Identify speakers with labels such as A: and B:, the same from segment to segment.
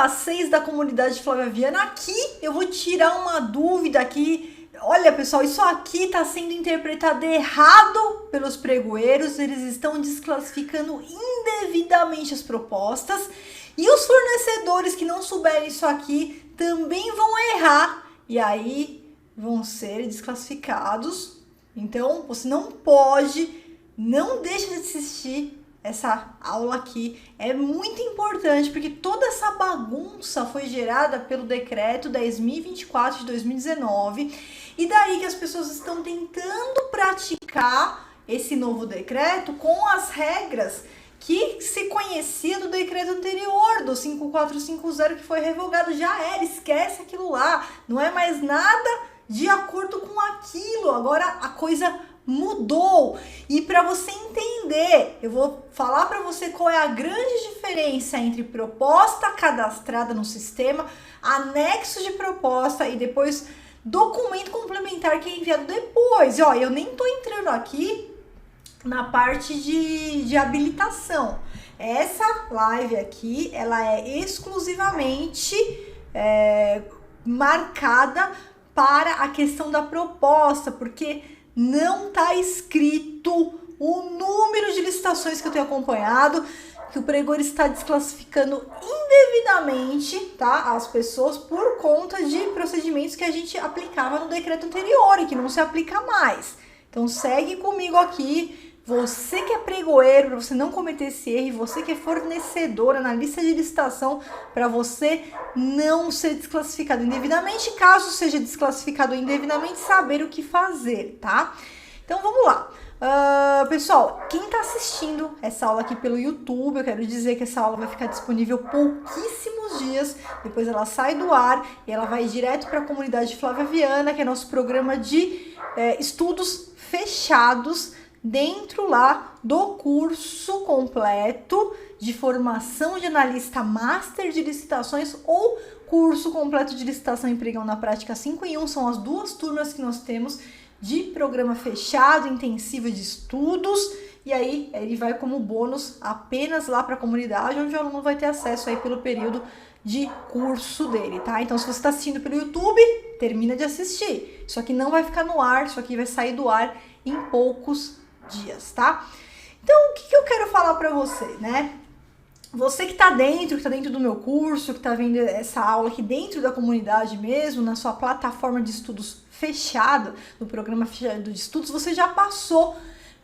A: escassez da comunidade flaviana. Aqui eu vou tirar uma dúvida aqui. Olha, pessoal, isso aqui está sendo interpretado errado pelos pregoeiros. Eles estão desclassificando indevidamente as propostas. E os fornecedores que não souberem isso aqui também vão errar. E aí vão ser desclassificados. Então, você não deixa de assistir essa aula aqui. É muito importante, porque toda essa bagunça foi gerada pelo decreto 10.024 de 2019. E daí que as pessoas estão tentando praticar esse novo decreto com as regras que se conhecia do decreto anterior, do 5450, que foi revogado. Já era, esquece aquilo lá. Não é mais nada de acordo com aquilo. Agora a coisa mudou. E para você entender, eu vou falar para você qual é a grande diferença entre proposta cadastrada no sistema, anexo de proposta e depois documento complementar que é enviado depois. E, ó, eu nem tô entrando aqui na parte de habilitação. Essa live aqui, ela é exclusivamente marcada para a questão da proposta, porque não está escrito o número de licitações que eu tenho acompanhado, que o pregor está desclassificando indevidamente, tá, as pessoas por conta de procedimentos que a gente aplicava no decreto anterior e que não se aplica mais. Então segue comigo aqui. Você que é pregoeiro, para você não cometer esse erro, e você que é fornecedora na lista de licitação, para você não ser desclassificado indevidamente, caso seja desclassificado indevidamente, saber o que fazer, tá? Então vamos lá. Pessoal, quem está assistindo essa aula aqui pelo YouTube, eu quero dizer que essa aula vai ficar disponível pouquíssimos dias, depois ela sai do ar e ela vai direto para a comunidade Flávia Viana, que é nosso programa de estudos fechados, dentro lá do curso completo de formação de analista master de licitações ou curso completo de licitação e pregão na prática 5 em 1, são as duas turmas que nós temos de programa fechado, intensivo de estudos, e aí ele vai como bônus apenas lá para a comunidade, onde o aluno vai ter acesso aí pelo período de curso dele, tá? Então, se você está assistindo pelo YouTube, termina de assistir. Isso aqui não vai ficar no ar, isso aqui vai sair do ar em poucos dias, tá? Então, o que eu quero falar para você, né? Você que tá dentro do meu curso, que tá vendo essa aula aqui dentro da comunidade mesmo, na sua plataforma de estudos fechado, no programa fechado de estudos, você já passou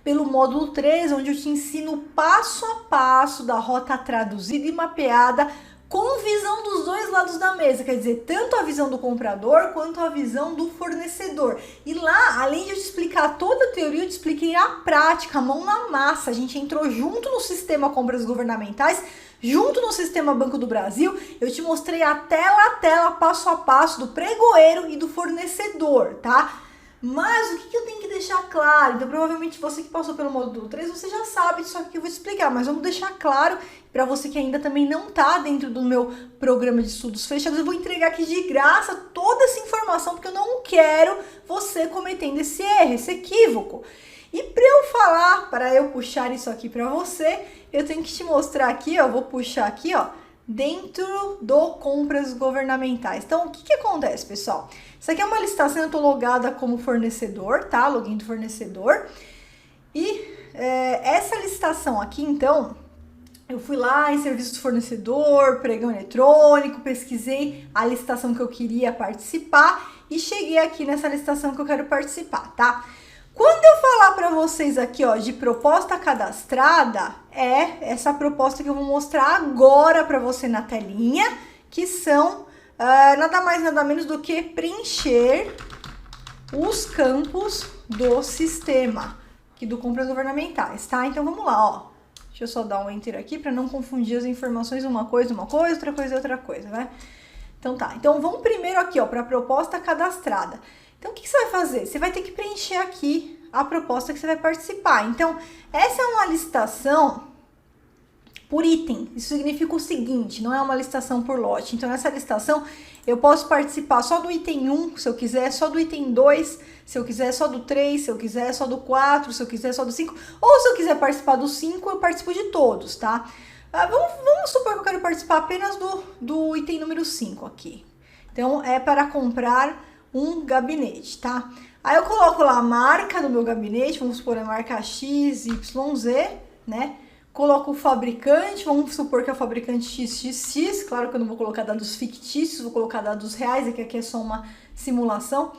A: pelo módulo 3, onde eu te ensino passo a passo da rota traduzida e mapeada com visão dos dois lados da mesa, quer dizer, tanto a visão do comprador quanto a visão do fornecedor. E lá, além de eu te explicar toda a teoria, eu te expliquei a prática, a mão na massa. A gente entrou junto no sistema compras governamentais, junto no sistema Banco do Brasil. Eu te mostrei a tela, passo a passo do pregoeiro e do fornecedor, tá? Mas o que eu tenho que deixar claro? Então, provavelmente você que passou pelo módulo 3, você já sabe disso aqui que eu vou te explicar, mas vamos deixar claro para você que ainda também não está dentro do meu programa de estudos fechados. Eu vou entregar aqui de graça toda essa informação, porque eu não quero você cometendo esse erro, esse equívoco. E para eu puxar isso aqui para você, eu tenho que te mostrar aqui, ó, vou puxar aqui, ó, dentro do compras governamentais. Então, o que acontece, pessoal? Isso aqui é uma licitação, eu estou logada como fornecedor, tá? Login do fornecedor. E essa licitação aqui, então, eu fui lá em serviço do fornecedor, pregão eletrônico, pesquisei a licitação que eu queria participar e cheguei aqui nessa licitação que eu quero participar, tá? Quando eu falar para vocês aqui, ó, de proposta cadastrada, é essa proposta que eu vou mostrar agora para você na telinha, que são nada mais, nada menos do que preencher os campos do sistema, aqui do compras governamentais, tá? Então, vamos lá, ó. Deixa eu só dar um enter aqui para não confundir as informações, uma coisa, outra coisa, né? Então tá, então vamos primeiro aqui, ó, para a proposta cadastrada. Então, o que você vai fazer? Você vai ter que preencher aqui a proposta que você vai participar. Então, essa é uma licitação por item. Isso significa o seguinte, não é uma licitação por lote. Então, nessa licitação, eu posso participar só do item 1, se eu quiser, só do item 2, se eu quiser só do 3, se eu quiser só do 4, se eu quiser só do 5, ou se eu quiser participar do 5, eu participo de todos, tá? Vamos supor que eu quero participar apenas do item número 5 aqui. Então, é para comprar um gabinete, tá? Aí eu coloco lá a marca do meu gabinete, vamos supor a marca XYZ, né? Coloco o fabricante, vamos supor que é o fabricante XXX, claro que eu não vou colocar dados fictícios, vou colocar dados reais, aqui é só uma simulação.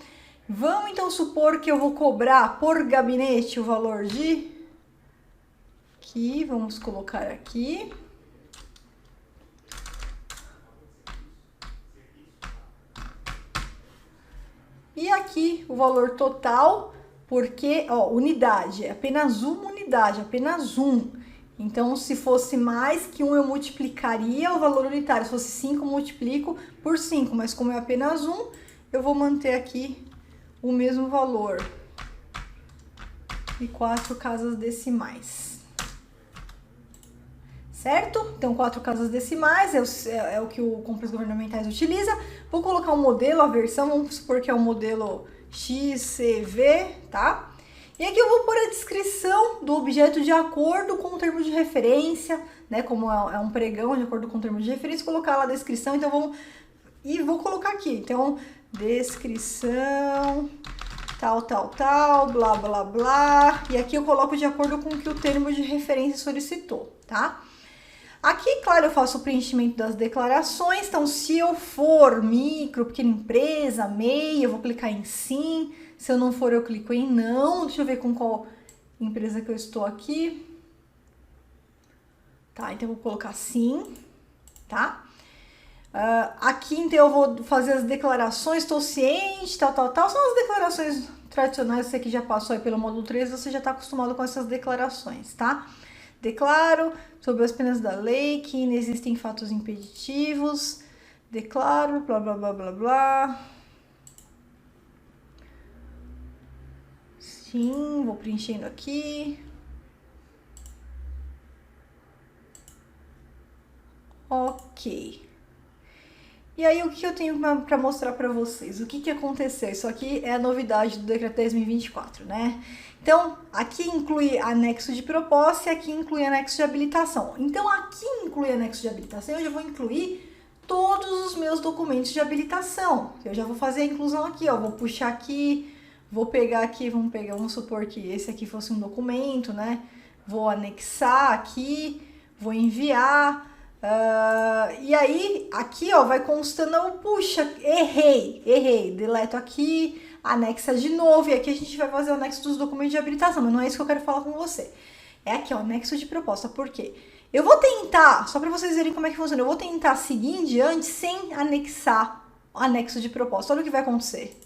A: Vamos então supor que eu vou cobrar por gabinete o valor de... Aqui, vamos colocar aqui... E aqui o valor total, porque, ó, unidade, é apenas uma unidade, apenas um. Então, se fosse mais que um, eu multiplicaria o valor unitário. Se fosse 5, eu multiplico por 5, mas como é apenas um, eu vou manter aqui o mesmo valor. E 4 casas decimais. Certo? Então, 4 casas decimais é o que o Compras Governamentais utiliza. Vou colocar um modelo, a versão, vamos supor que é o modelo XCV, tá? E aqui eu vou pôr a descrição do objeto de acordo com o termo de referência, né? Como é um pregão, de acordo com o termo de referência, colocar lá a descrição. Então, vou colocar aqui. Então, descrição, tal, blá, blá, blá. E aqui eu coloco de acordo com o que o termo de referência solicitou, tá? Aqui, claro, eu faço o preenchimento das declarações. Então, se eu for micro, pequena empresa, MEI, eu vou clicar em sim. Se eu não for, eu clico em não. Deixa eu ver com qual empresa que eu estou aqui. Tá, então eu vou colocar sim, tá? Aqui, então, eu vou fazer as declarações, estou ciente, tal. São as declarações tradicionais, você que já passou aí pelo módulo 3, você já está acostumado com essas declarações, tá? Declaro sobre as penas da lei que inexistem fatos impeditivos. Declaro, blá, blá, blá, blá, blá. Sim, vou preenchendo aqui. Ok. E aí, o que eu tenho para mostrar para vocês? O que aconteceu? Isso aqui é a novidade do Decreto 10.024, né? Então, aqui inclui anexo de proposta e aqui inclui anexo de habilitação. Então, aqui inclui anexo de habilitação, eu já vou incluir todos os meus documentos de habilitação. Eu já vou fazer a inclusão aqui, ó. Vou puxar aqui, vou pegar aqui, vamos supor que esse aqui fosse um documento, né? Vou anexar aqui, vou enviar. E aí, aqui, ó, vai constando, puxa, errei, deleto aqui, anexa de novo, e aqui a gente vai fazer o anexo dos documentos de habilitação, mas não é isso que eu quero falar com você. É aqui, ó, anexo de proposta, por quê? Eu vou tentar, só para vocês verem como é que funciona, eu vou tentar seguir em diante sem anexar o anexo de proposta. Olha o que vai acontecer.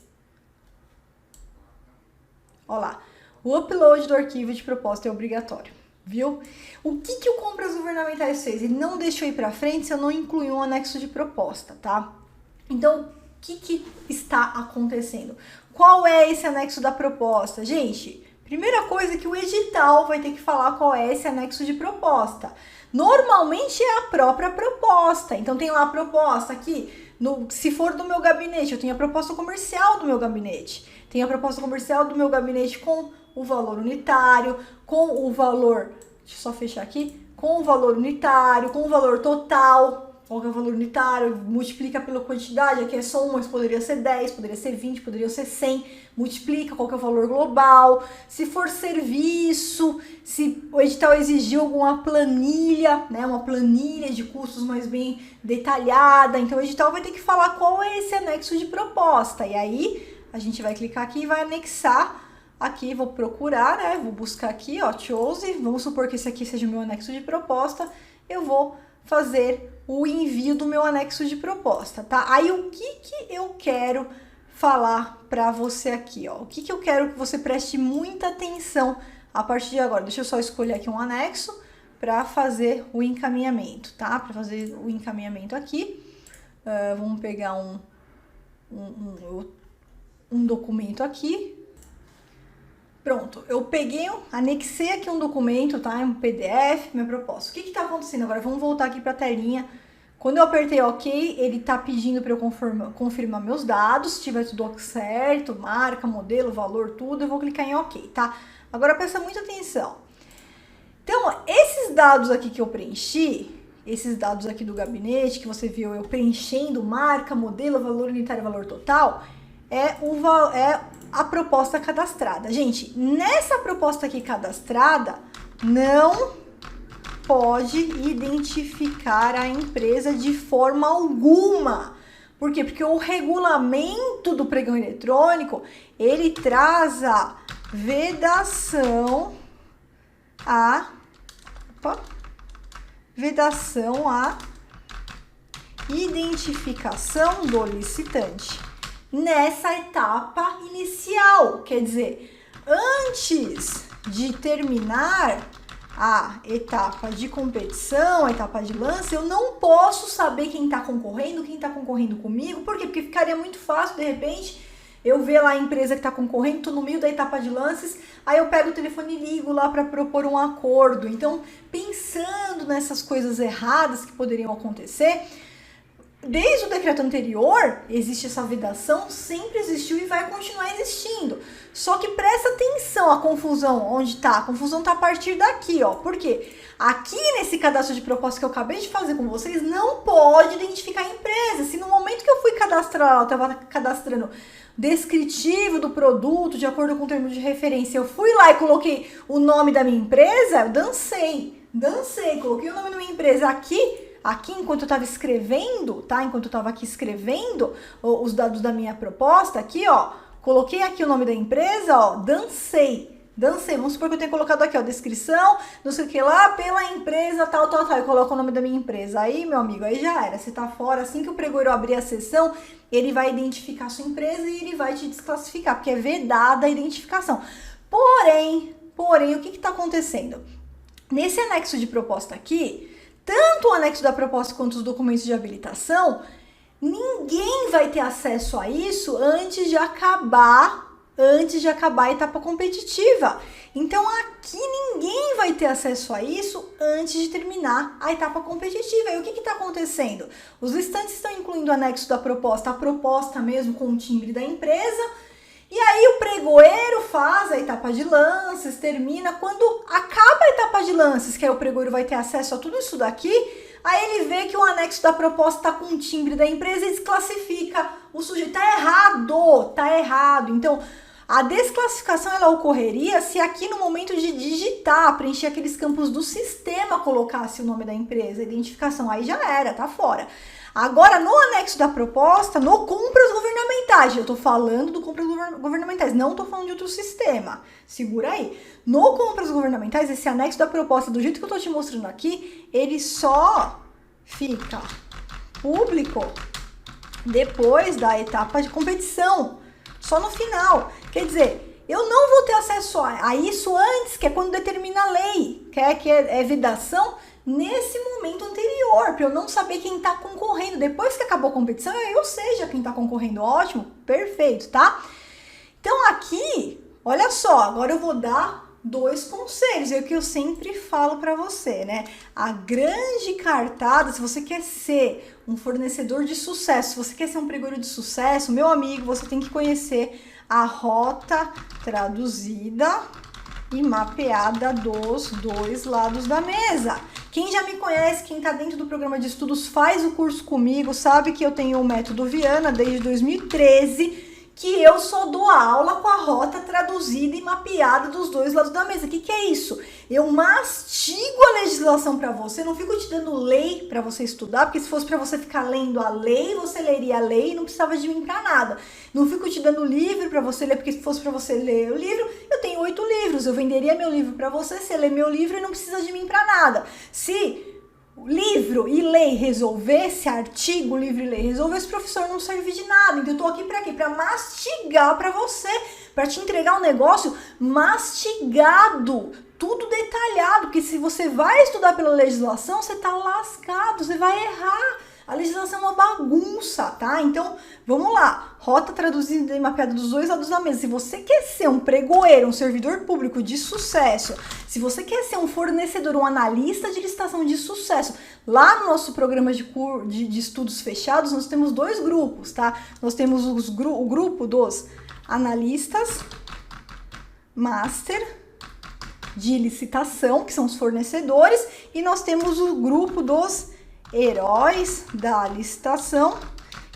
A: Olha lá, o upload do arquivo de proposta é obrigatório. Viu? O que o Compras Governamentais fez? Ele não deixou ir para frente se eu não incluir um anexo de proposta, tá? Então, o que está acontecendo? Qual é esse anexo da proposta? Gente, primeira coisa é que o edital vai ter que falar qual é esse anexo de proposta. Normalmente é a própria proposta. Então, tem lá a proposta aqui. Se for do meu gabinete, eu tenho a proposta comercial do meu gabinete. Tem a proposta comercial do meu gabinete com o valor unitário, com o valor, deixa eu só fechar aqui, com o valor unitário, com o valor total. Qual que é o valor unitário? Multiplica pela quantidade, aqui é só 1, mas poderia ser 10, poderia ser 20, poderia ser 100. Multiplica qual que é o valor global. Se for serviço, se o edital exigiu alguma planilha, né, uma planilha de custos mais bem detalhada, então o edital vai ter que falar qual é esse anexo de proposta. E aí a gente vai clicar aqui e vai anexar. Aqui vou procurar, né? Vou buscar aqui, ó, chose. Vamos supor que esse aqui seja o meu anexo de proposta. Eu vou fazer o envio do meu anexo de proposta, tá? Aí o que eu quero falar para você aqui, ó? O que eu quero que você preste muita atenção a partir de agora? Deixa eu só escolher aqui um anexo para fazer o encaminhamento, tá? Para fazer o encaminhamento aqui, vamos pegar um documento aqui. Pronto, eu peguei, anexei aqui um documento, tá? Um PDF, minha proposta. O que tá acontecendo agora? Vamos voltar aqui para a telinha. Quando eu apertei OK, ele tá pedindo para eu confirmar meus dados. Se tiver tudo certo, marca, modelo, valor, tudo, eu vou clicar em OK, tá? Agora presta muita atenção. Então, esses dados aqui que eu preenchi, esses dados aqui do gabinete, que você viu eu preenchendo marca, modelo, valor unitário, valor total, é a proposta cadastrada. Gente, nessa proposta aqui cadastrada, não pode identificar a empresa de forma alguma. Por quê? Porque o regulamento do pregão eletrônico, ele traz a vedação à identificação do licitante nessa etapa inicial. Quer dizer, antes de terminar a etapa de competição, a etapa de lance, eu não posso saber quem está concorrendo comigo. Por quê? Porque ficaria muito fácil, de repente, eu ver lá a empresa que está concorrendo, tô no meio da etapa de lances, aí eu pego o telefone e ligo lá para propor um acordo. Então, pensando nessas coisas erradas que poderiam acontecer, desde o decreto anterior, existe essa vedação, sempre existiu e vai continuar existindo. Só que presta atenção a confusão, onde tá? A confusão tá a partir daqui, ó. Por quê? Aqui nesse cadastro de proposta que eu acabei de fazer com vocês, não pode identificar a empresa. Se no momento que eu fui cadastrar, eu tava cadastrando descritivo do produto, de acordo com o termo de referência, eu fui lá e coloquei o nome da minha empresa, eu dancei, coloquei o nome da minha empresa aqui enquanto eu estava escrevendo, tá? Enquanto eu estava aqui escrevendo os dados da minha proposta, aqui, ó, coloquei aqui o nome da empresa, ó, dancei. Vamos supor que eu tenha colocado aqui, ó, descrição, não sei o que lá, pela empresa, tal, eu coloco o nome da minha empresa. Aí, meu amigo, aí já era, você tá fora, assim que o pregoeiro abrir a sessão, ele vai identificar a sua empresa e ele vai te desclassificar, porque é vedada a identificação. Porém, o que tá acontecendo? Nesse anexo de proposta aqui, tanto o anexo da proposta quanto os documentos de habilitação, ninguém vai ter acesso a isso antes de acabar a etapa competitiva. Então aqui ninguém vai ter acesso a isso antes de terminar a etapa competitiva. E o que está acontecendo? Os licitantes estão incluindo o anexo da proposta, a proposta mesmo com o timbre da empresa, e aí o pregoeiro faz a etapa de lances, termina. Quando acaba a etapa de lances, que aí o pregoeiro vai ter acesso a tudo isso daqui, aí ele vê que o anexo da proposta está com o timbre da empresa e desclassifica o sujeito. Tá errado. Então, a desclassificação ela ocorreria se aqui no momento de digitar, preencher aqueles campos do sistema, colocasse o nome da empresa, a identificação, aí já era, tá fora. Agora, no anexo da proposta, no compras governamentais, eu tô falando do compras governamentais, não tô falando de outro sistema, segura aí. No compras governamentais, esse anexo da proposta, do jeito que eu tô te mostrando aqui, ele só fica público depois da etapa de competição, só no final. Quer dizer, eu não vou ter acesso a isso antes, que é quando determina a lei, que é vedação, nesse momento anterior, para eu não saber quem está concorrendo. Depois que acabou a competição, eu sei já quem está concorrendo. Ótimo, perfeito, tá? Então aqui, olha só, agora eu vou dar 2 conselhos, é o que eu sempre falo para você, né? A grande cartada, se você quer ser um fornecedor de sucesso, se você quer ser um pregoeiro de sucesso, meu amigo, você tem que conhecer a rota traduzida e mapeada dos 2 lados da mesa. Quem já me conhece, quem está dentro do programa de estudos, faz o curso comigo, sabe que eu tenho o método Viana desde 2013, que eu só dou aula com a rota traduzida e mapeada dos 2 lados da mesa. O que é isso? Eu mastigo a legislação para você, não fico te dando lei para você estudar, porque se fosse para você ficar lendo a lei, você leria a lei e não precisava de mim para nada. Não fico te dando livro para você ler, porque se fosse para você ler o livro, eu tenho 8 livros, eu venderia meu livro para você, você lê meu livro e não precisa de mim para nada. Se livro e lei resolvesse, artigo, livro e lei resolvesse, professor não serve de nada. Então eu tô aqui para quê? Para mastigar para você, para te entregar um negócio mastigado, tudo detalhado, porque se você vai estudar pela legislação, você tá lascado, você vai errar. A legislação é uma bagunça, tá? Então, vamos lá. Rota traduzida e mapeada dos 2 lados da mesa. Se você quer ser um pregoeiro, um servidor público de sucesso, se você quer ser um fornecedor, um analista de licitação de sucesso, lá no nosso programa de estudos fechados, nós temos 2 grupos, tá? Nós temos o grupo dos analistas master de licitação, que são os fornecedores, e nós temos o grupo dos heróis da licitação,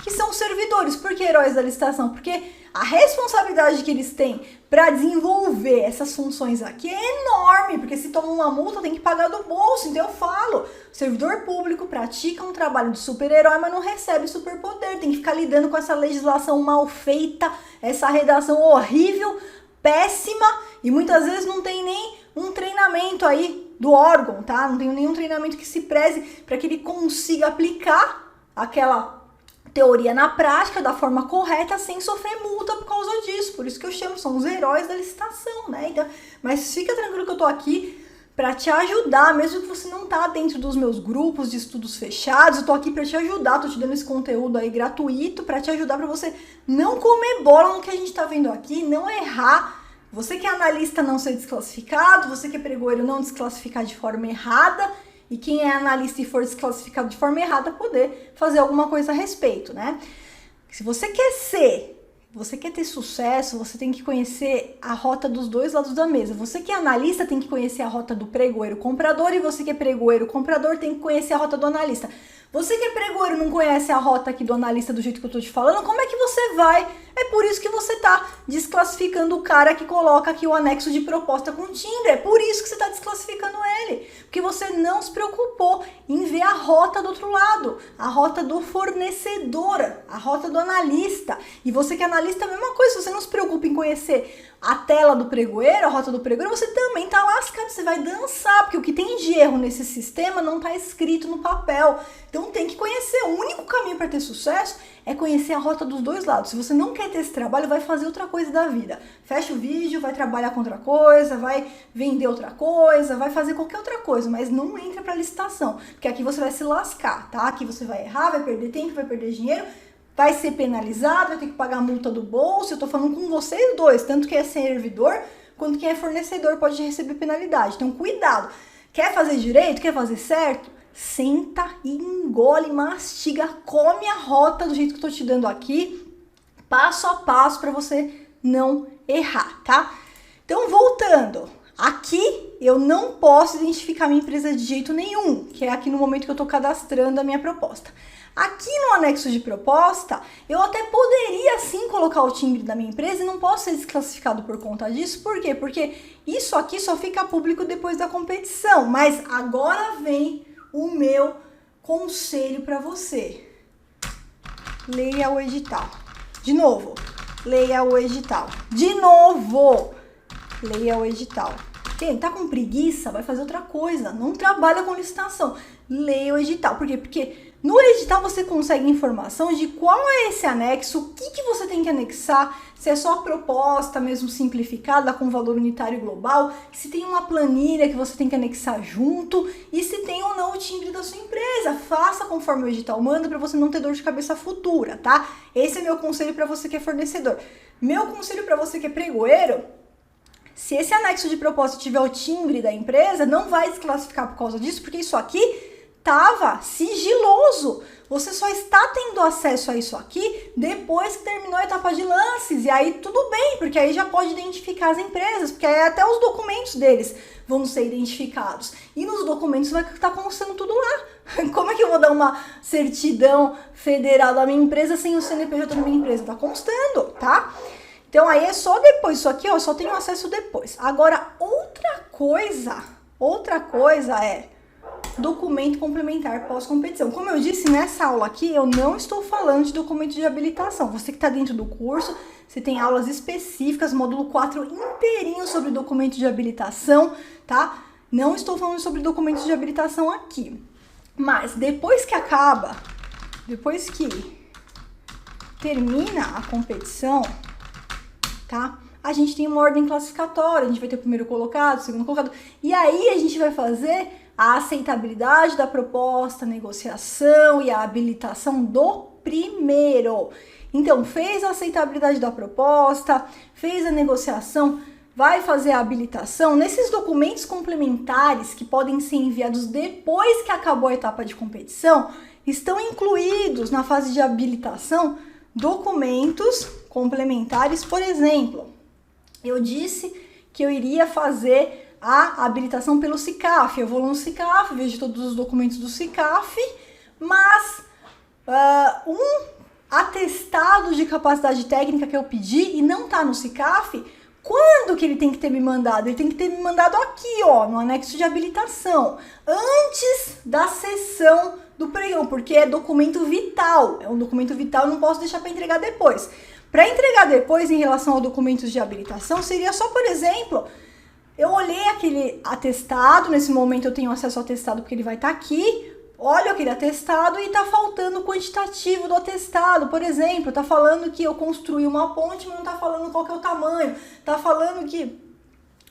A: que são servidores. Por que heróis da licitação? Porque a responsabilidade que eles têm para desenvolver essas funções aqui é enorme, porque se toma uma multa tem que pagar do bolso. Então eu falo, o servidor público pratica um trabalho de super-herói, mas não recebe superpoder, tem que ficar lidando com essa legislação mal feita, essa redação horrível, péssima, e muitas vezes não tem nem um treinamento aí do órgão, tá? Não tem nenhum treinamento que se preze para que ele consiga aplicar aquela teoria na prática da forma correta sem sofrer multa por causa disso. Por isso que eu chamo, são os heróis da licitação, né? Então, mas fica tranquilo que eu tô aqui para te ajudar, mesmo que você não tá dentro dos meus grupos de estudos fechados, eu tô aqui para te ajudar, tô te dando esse conteúdo aí gratuito para te ajudar, para você não comer bola no que a gente tá vendo aqui, não errar. Você que é analista não ser desclassificado, você que é pregoeiro não desclassificar de forma errada, e quem é analista e for desclassificado de forma errada poder fazer alguma coisa a respeito, né? Se você quer ter sucesso, você tem que conhecer a rota dos dois lados da mesa. Você que é analista tem que conhecer a rota do pregoeiro comprador, e você que é pregoeiro comprador tem que conhecer a rota do analista. Você que é pregoeiro não conhece a rota aqui do analista do jeito que eu tô te falando, como é que você vai? É por isso que você tá desclassificando o cara que coloca aqui o anexo de proposta com timbre. É por isso que você tá desclassificando ele. Porque você não se preocupou em ver a rota do outro lado, a rota do fornecedor, a rota do analista. E você que é analista, a mesma coisa. Se você não se preocupa em conhecer a tela do pregoeiro, a rota do pregoeiro, você também tá lascado, você vai dançar, porque o que tem de erro nesse sistema não tá escrito no papel. Então tem que conhecer. O único caminho para ter sucesso é conhecer a rota dos dois lados. Se você não quer ter esse trabalho, vai fazer outra coisa da vida. Fecha o vídeo, vai trabalhar com outra coisa, vai vender outra coisa, vai fazer qualquer outra coisa, mas não entra para licitação, porque aqui você vai se lascar, tá? Aqui você vai errar, vai perder tempo, vai perder dinheiro, vai ser penalizado, vai ter que pagar a multa do bolso. Eu tô falando com vocês dois, tanto quem é servidor quanto quem é fornecedor pode receber penalidade. Então cuidado. Quer fazer direito? Quer fazer certo? Senta e engole, mastiga, come a rota do jeito que eu tô te dando aqui, passo a passo para você não errar, tá? Então voltando, aqui eu não posso identificar minha empresa de jeito nenhum, que é aqui no momento que eu tô cadastrando a minha proposta. Aqui no anexo de proposta, eu até poderia sim colocar o timbre da minha empresa e não posso ser desclassificado por conta disso. Por quê? Porque isso aqui só fica público depois da competição. Mas agora vem o meu conselho para você. Leia o edital. De novo, leia o edital. De novo, leia o edital. Quem tá com preguiça vai fazer outra coisa. Não trabalha com licitação. Leia o edital. Por quê? Porque no edital você consegue informação de qual é esse anexo, o que você tem que anexar, se é só a proposta mesmo simplificada com valor unitário global, se tem uma planilha que você tem que anexar junto e se tem ou não o timbre da sua empresa. Faça conforme o edital manda para você não ter dor de cabeça futura, tá? Esse é meu conselho para você que é fornecedor. Meu conselho para você que é pregoeiro: se esse anexo de proposta tiver o timbre da empresa, não vai desclassificar por causa disso, porque isso aqui estava sigiloso. Você só está tendo acesso a isso aqui depois que terminou a etapa de lances. E aí tudo bem, porque aí já pode identificar as empresas, porque aí até os documentos deles vão ser identificados. E nos documentos vai estar constando tudo lá. Como é que eu vou dar uma certidão federal da minha empresa sem o CNPJ da minha empresa? Tá constando, tá? Então aí é só depois, isso aqui ó, eu só tenho acesso depois. Agora, outra coisa é documento complementar pós-competição. Como eu disse, nessa aula aqui, eu não estou falando de documento de habilitação. Você que está dentro do curso, você tem aulas específicas, módulo 4 inteirinho sobre documento de habilitação, tá? Não estou falando sobre documentos de habilitação aqui. Mas depois que acaba, depois que termina a competição, tá? A gente tem uma ordem classificatória, a gente vai ter o primeiro colocado, o segundo colocado, e aí a gente vai fazer a aceitabilidade da proposta, a negociação e a habilitação do primeiro. Então, fez a aceitabilidade da proposta, fez a negociação, vai fazer a habilitação. Nesses documentos complementares que podem ser enviados depois que acabou a etapa de competição, estão incluídos na fase de habilitação documentos complementares. Por exemplo, eu disse que eu iria fazer a habilitação pelo SICAF. Eu vou no SICAF, vejo todos os documentos do SICAF, mas um atestado de capacidade técnica que eu pedi e não tá no CICAF, quando que ele tem que ter me mandado? Ele tem que ter me mandado aqui, ó, no anexo de habilitação, antes da sessão do pregão, porque é documento vital, é um documento vital, eu não posso deixar para entregar depois. Para entregar depois, em relação ao documentos de habilitação, seria só, por exemplo, eu olhei aquele atestado, nesse momento eu tenho acesso ao atestado porque ele vai estar aqui, olho aquele atestado e tá faltando o quantitativo do atestado, por exemplo, tá falando que eu construí uma ponte, mas não tá falando qual que é o tamanho, tá falando que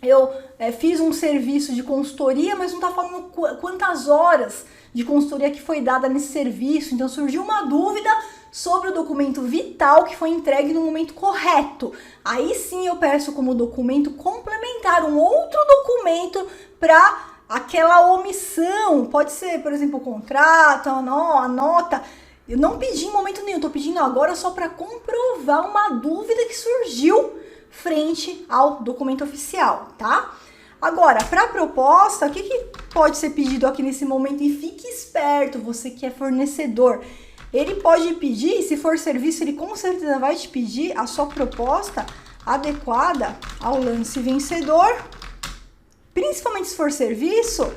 A: eu fiz um serviço de consultoria, mas não tá falando quantas horas de consultoria que foi dada nesse serviço, então surgiu uma dúvida sobre o documento vital que foi entregue no momento correto. Aí sim eu peço como documento complementar um outro documento para aquela omissão, pode ser, por exemplo, o contrato, a nota. Eu não pedi em momento nenhum, tô pedindo agora só para comprovar uma dúvida que surgiu frente ao documento oficial, tá? Agora, para a proposta, o que pode ser pedido aqui nesse momento? E fique esperto, você que é fornecedor. Ele pode pedir, se for serviço, ele com certeza vai te pedir a sua proposta adequada ao lance vencedor, principalmente se for serviço,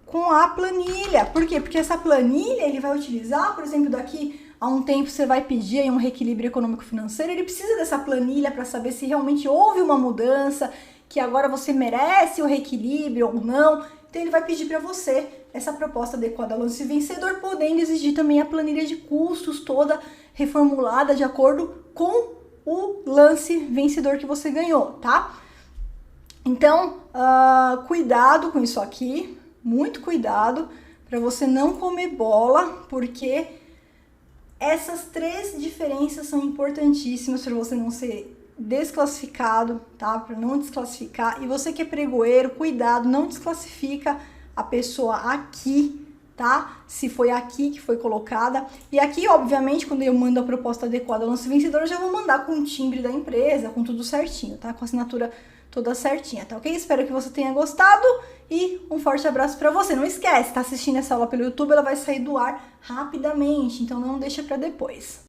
A: com a planilha. Por quê? Porque essa planilha ele vai utilizar, por exemplo, daqui a um tempo você vai pedir aí um reequilíbrio econômico-financeiro, ele precisa dessa planilha para saber se realmente houve uma mudança, que agora você merece o reequilíbrio ou não. Então ele vai pedir para você essa proposta adequada ao lance vencedor, podendo exigir também a planilha de custos toda reformulada de acordo com o lance vencedor que você ganhou, tá? Então, cuidado com isso aqui, muito cuidado para você não comer bola, porque essas três diferenças são importantíssimas para você não ser desclassificado, tá? Para não desclassificar. E você que é pregoeiro, cuidado, não desclassifica a pessoa aqui, tá? Se foi aqui que foi colocada. E aqui, obviamente, quando eu mando a proposta adequada ao lance vencedor, eu já vou mandar com o timbre da empresa, com tudo certinho, tá? Com a assinatura toda certinha, tá ok? Espero que você tenha gostado e um forte abraço pra você. Não esquece, tá assistindo essa aula pelo YouTube, ela vai sair do ar rapidamente, então não deixa pra depois.